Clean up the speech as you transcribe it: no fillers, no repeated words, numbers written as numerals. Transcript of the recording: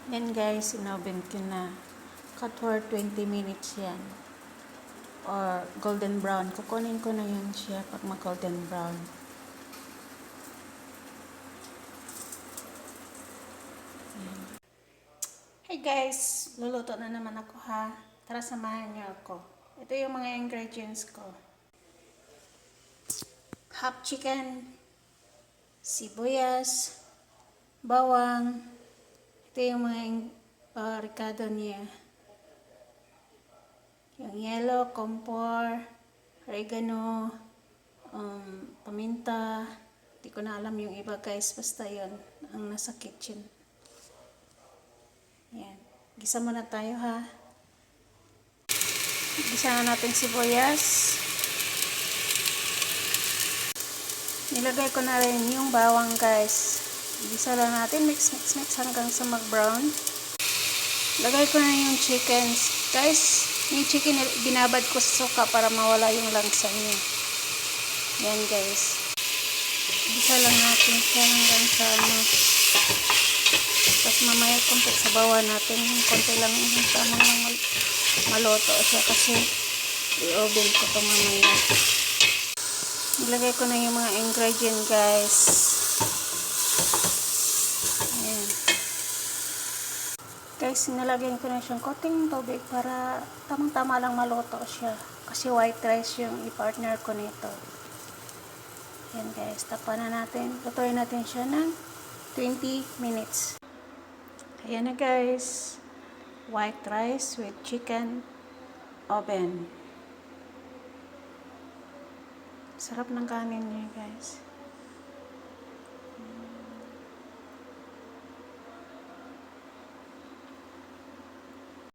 Yan guys, in-oven ko na. Cut for 20 minutes yan. Or golden brown. Kukunin ko na yan siya pag mag-golden brown. Yan. Hey guys, luluto na naman ako ha. Tara samahan niyo ako. Ito yung mga ingredients ko. Half chicken, sibuyas, bawang. Ito yung mga ricado niya. Yung yellow, compor, oregano, paminta. Hindi ko na alam yung iba guys. Basta yun ang nasa kitchen. Yan. Gisa muna tayo ha. Gisa na natin sibuyas. Nilagay ko na rin yung bawang guys. Gisa lang natin. Mix hanggang sa mag-brown. Lagay ko na yung chickens. Guys, yung chicken binabad ko sa suka para mawala yung langsa niya. Yan guys. Gisa lang natin siya hanggang sa tapos mamaya konti sa bawa natin. Konti lang yung tamang lang maluto siya kasi i-oven ko ito mamaya. Nilagay ko na yung mga ingredient guys. Ayan. Guys, nilagyan ko na siyang konting tubig para tamang-tama lang maluto siya. Kasi white rice yung i-partner ko nito. Ayan guys, tapan na natin. Lutuin natin siya ng 20 minutes. Ayan na guys. White rice with chicken oven. Sarap ng kanin niya guys.